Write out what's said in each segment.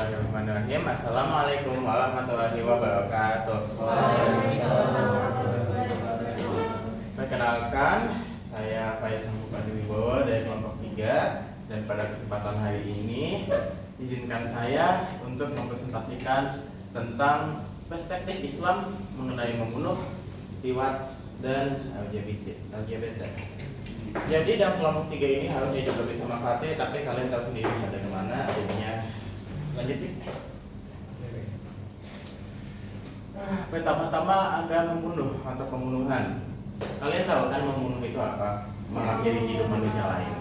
Bismillahirrahmanirrahim. Assalamualaikum warahmatullahi wabarakatuh. Perkenalkan, saya Faiz Bupati Wibowo dari kelompok 3, dan pada kesempatan hari ini izinkan saya untuk mempresentasikan tentang perspektif Islam mengenai membunuh, liwat, dan LGBT. Jadi dalam kelompok 3 ini harus dicoba bersama Fatih, tapi kalian tahu sendiri ada kemana jadinya. Lanjut nih. Pertama-tama ada membunuh atau pembunuhan. Kalian tahu kan membunuh itu apa? Mengakhiri hidup manusia lain.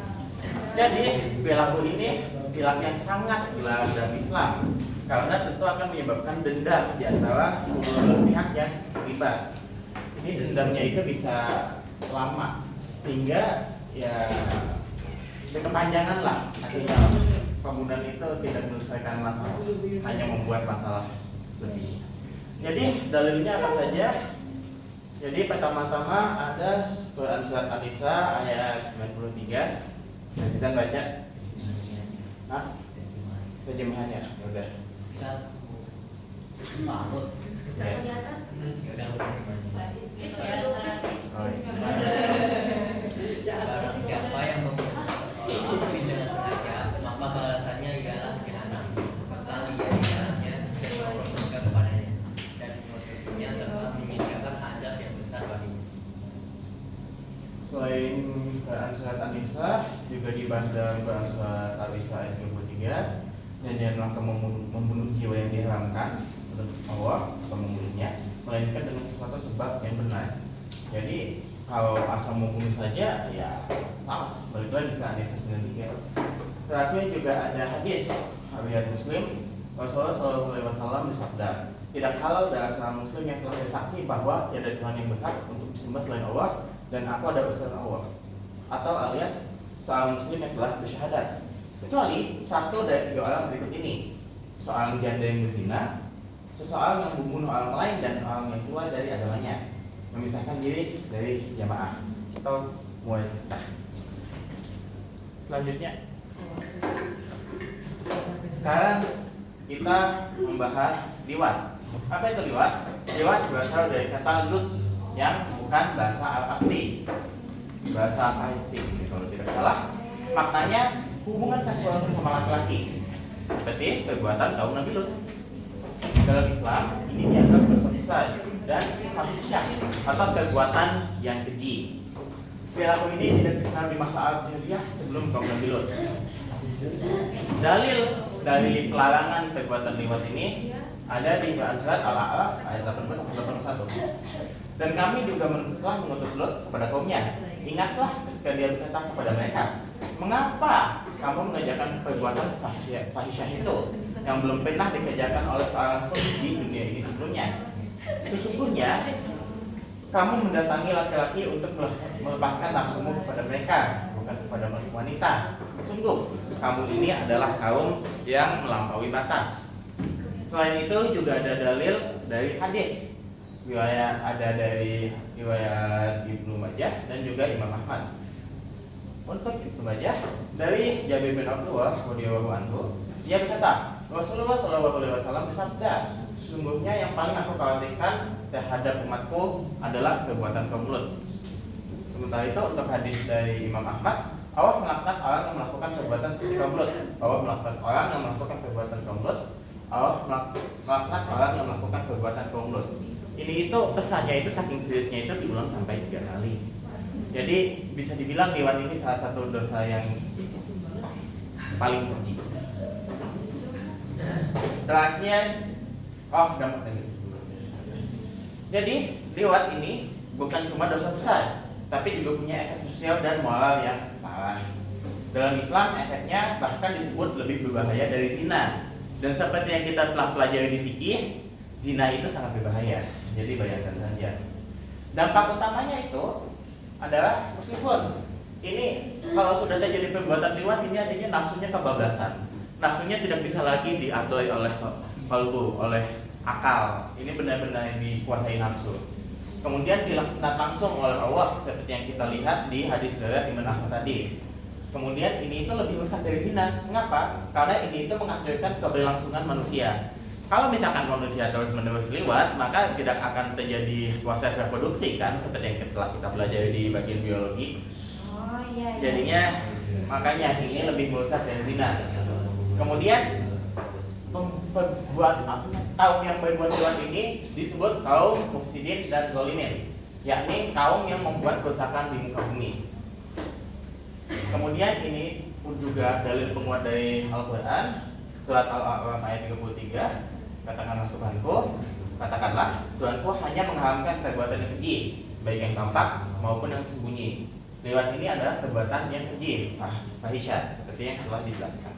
Jadi perilaku ini perilaku yang sangat dilarang dalam Islam, karena tentu akan menyebabkan dendam di antara kedua pihak yang terlibat. Ini dendamnya itu bisa lama, sehingga ya berkepanjangan lah akhirnya. Pembunuhan itu tidak menyelesaikan masalah, hanya membuat masalah lebih. Jadi dalilnya apa saja? Jadi pertama-tama ada Quran surat An-Nisa ayat 93. Bisa baca? Hah? Terjemahannya udah. Siapa yang membunuh dengan sengaja, maka balasannya ialah jahanam. Maka dia di dalamnya dan Allah surga kepadanya, dan untuknya serta menyediakan azab yang besar baginya. Selain Quran surat An-Nisa, juga dibahas dalam Quran surat Al-Isra ayat 23, dan janganlah kamu membunuh jiwa yang diharamkan oleh Allah atau membunuhnya, melainkan dengan sesuatu sebab yang benar. Jadi kalau asal membunuh saja ya salah. Balik lagi ke An-Nisa 93. Terakhir juga ada hadis riwayat Muslim, Rasulullah SAW bersabda, tidak halal dari seorang Muslim yang telah bersaksi bahwa tiada Tuhan yang berhak untuk disembah selain Allah dan aku ada utusan Allah, atau alias seorang Muslim yang telah bersyahadat, kecuali satu dari 3 orang berikut ini: seorang janda yang berzina, seseorang yang membunuh orang lain, dan orang yang keluar dari agamanya, memisahkan diri dari jamaah atau muayyidah. Selanjutnya, sekarang kita membahas liwat. Apa itu liwat? Liwat berasal dari kata lut yang bukan bahasa al-asli, bahasa Farisi kalau tidak salah. Maknanya hubungan seksual sama laki-laki, seperti perbuatan kaum Nabi Lut. Dalam Islam ini dianggap dosa besar dan fahisyah atau perbuatan yang keji. Perilaku ini tidak dikenal di masa Al-Jahiliyah sebelum kaum Nabi Lut. Dalil dari pelarangan perbuatan liwat ini ada di Quran surat Al-A'raf ayat 80-81. Dan kami juga telah mengutus Lut kepada kaumnya. Ingatlah ketika dia berkata kepada mereka, mengapa kamu mengerjakan perbuatan fahisyah itu yang belum pernah dikerjakan oleh seorang pun di dunia ini sebelumnya? Sesungguhnya kamu mendatangi laki-laki untuk melepaskan nafsumu kepada mereka, bukan kepada wanita. Sungguh kamu ini adalah kaum yang melampaui batas. Selain itu juga ada dalil dari hadis, ada dari riwayat Ibnu Majah dan juga Imam Ahmad. Untuk Ibnu Majah dari Jabir bin Abdullah radhiyallahu anhu, dia berkata, Rasulullah SAW bersabda, sesungguhnya yang paling aku khawatirkan terhadap umatku adalah perbuatan kaum Lut. Sementara itu untuk hadis dari Imam Ahmad, Allah melaknat orang yang melakukan perbuatan seperti kaum Lut. Allah melaknat orang yang melakukan perbuatan kaum Lut. Allah melaknat orang yang melakukan perbuatan kaum Lut. Ini itu pesannya itu saking seriusnya itu diulang sampai 3 kali. Jadi bisa dibilang liwat ini salah satu dosa yang paling keji. Terakhir, jadi liwat ini bukan cuma dosa besar, tapi juga punya efek sosial dan moral yang parah. Dalam Islam efeknya bahkan disebut lebih berbahaya dari zina. Dan seperti yang kita telah pelajari di fikih, zina itu sangat berbahaya. Jadi bayangkan saja. Dampak utamanya itu adalah meskipun ini kalau sudah terjadi perbuatan liwat, ini artinya nafsunya kebablasan. Nafsunya tidak bisa lagi diatur oleh kalbu, oleh akal. Ini benar-benar dikuasai nafsu. Kemudian dilaksanakan langsung oleh Allah seperti yang kita lihat di hadis riwayat Ibnu Ahmad tadi. Kemudian ini itu lebih rusak dari zina. Mengapa? Karena ini itu menghancurkan keberlangsungan manusia. Kalau misalkan manusia terus-menerus liwat, maka tidak akan terjadi proses reproduksi kan, seperti yang telah kita pelajari di bagian biologi. Oh iya. Jadinya makanya ini lebih merusak dari zina. Kemudian kaum yang berbuat liwat ini disebut kaum mufsidin dan zolimin, yakni kaum yang membuat kerusakan di muka bumi. Kemudian ini pun juga dalil penguat dari Al-Quran, surat Al-A'raf ayat 33. Katakanlah Tuhanku hanya mengharamkan perbuatan yang keji, baik yang tampak maupun yang sembunyi. Liwat ini adalah perbuatan yang keji, fahisyah, seperti yang telah dijelaskan.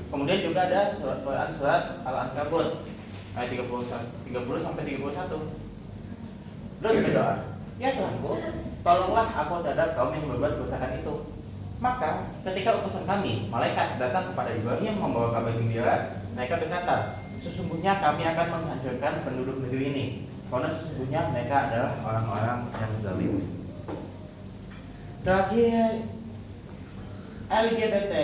Kemudian juga ada surat Al-Ankabut ayat 30 sampai 31. Terus berdoa, ya Tuhanku, tolonglah aku terhadap kaum yang berbuat kerusakan itu. Maka ketika utusan kami, malaikat datang kepada Ibrahim membawa kabar gembira, mereka berkata, sesungguhnya kami akan menghancurkan penduduk negeri ini, karena sesungguhnya mereka adalah orang-orang yang zalim. Terakhir, LGBT.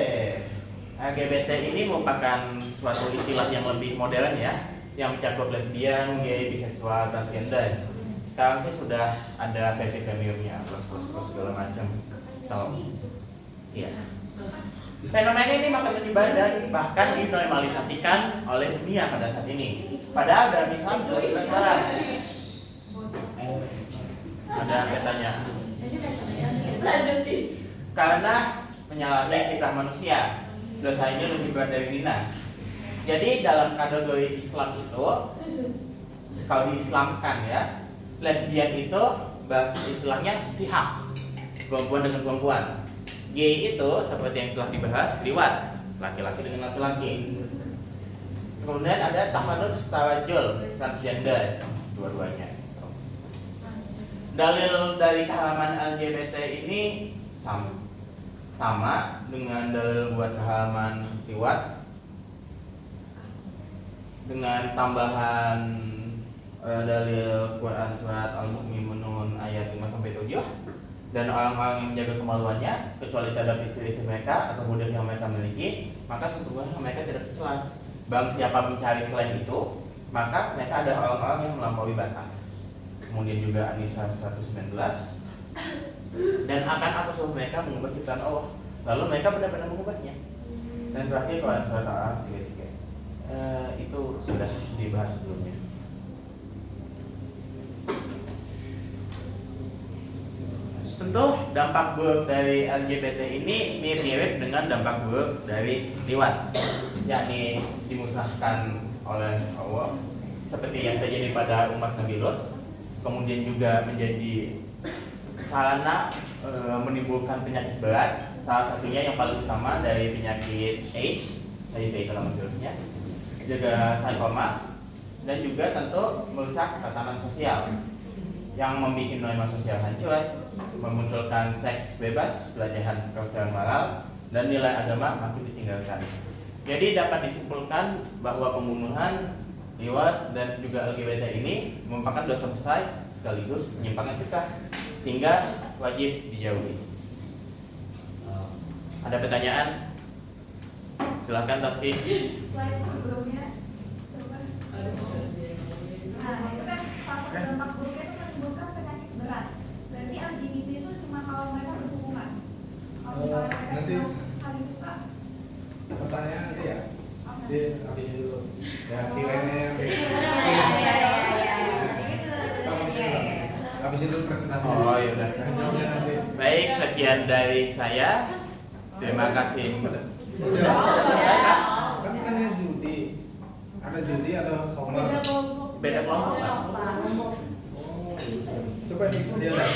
LGBT ini merupakan suatu istilah yang lebih modern ya, yang mencakup lesbian, gay, biseksual, transgender. Sekarang sih sudah ada versi premiumnya, plus segala macam. Iya. Fenomena ini makin menyebar dan bahkan dinormalisasikan oleh dunia pada saat ini. Padahal dalam Islam jelas terlarang. Ada petanya. Karena menyalahi fitrah manusia, dosa ini lebih berat dari zina. Jadi dalam kategori Islam itu, kalau diislamkan ya, lesbian itu bahasa istilahnya sihak, perempuan dengan perempuan. Gay itu seperti yang telah dibahas, liwat, laki-laki dengan laki-laki. Kemudian ada tafanus tawajul, transgender, dua-duanya. Dalil dari kehalaman LGBT ini sama dengan dalil buat kehalaman liwat, dengan tambahan dalil Quran surat Al-Mu'minun ayat 5-7. Dan orang-orang yang menjaga kemaluannya kecuali terhadap istri-istri mereka atau budak yang mereka miliki, maka sesungguhnya mereka tidak tercela. Barang siapa mencari selain itu, maka mereka ada orang-orang yang melampaui batas. Kemudian juga An-Nisa 119, dan akan aku suruh mereka mengubah ciptaan Allah, lalu mereka benar-benar mengubahnya. Dan terakhir Quran surat Al-A'raf 33, itu sudah dibahas sebelumnya. Tentu dampak buruk dari LGBT ini mirip dengan dampak buruk dari liwat, yakni dimusnahkan oleh Allah seperti yang terjadi pada umat Nabi Lot. Kemudian juga menjadi sarana menimbulkan penyakit berat, salah satunya yang paling utama dari penyakit AIDS, HIV kalau virusnya, juga sarkoma, dan juga tentu merusak tatanan sosial yang membuat norma sosial hancur, memunculkan seks bebas, pelecehan seksual moral, dan nilai agama makin ditinggalkan. Jadi dapat disimpulkan bahwa pembunuhan, liwat, dan juga LGBT ini merupakan dosa besar sekaligus penyimpangan fitrah, sehingga wajib dijauhi. Ada pertanyaan? Silahkan Taski. Slide sebelumnya coba. Nah itu kan salah satu dampak buruknya itu menimbulkan penyakit berat. Berarti LGBT itu cuma kalau mereka berhubungan. Kalau misalnya mereka nanti saling suka. pertanyaan nanti ya. Dia habisin dulu. Ya, Iya. habisin dulu presentasi. Oh iya udah. Jawabnya nanti. Baik, sekian dari saya. Terima kasih. Udah. Kan pertanyaan judi. Ada judi, ada homer. Beda kelompok Pak. Oh, coba ya udah.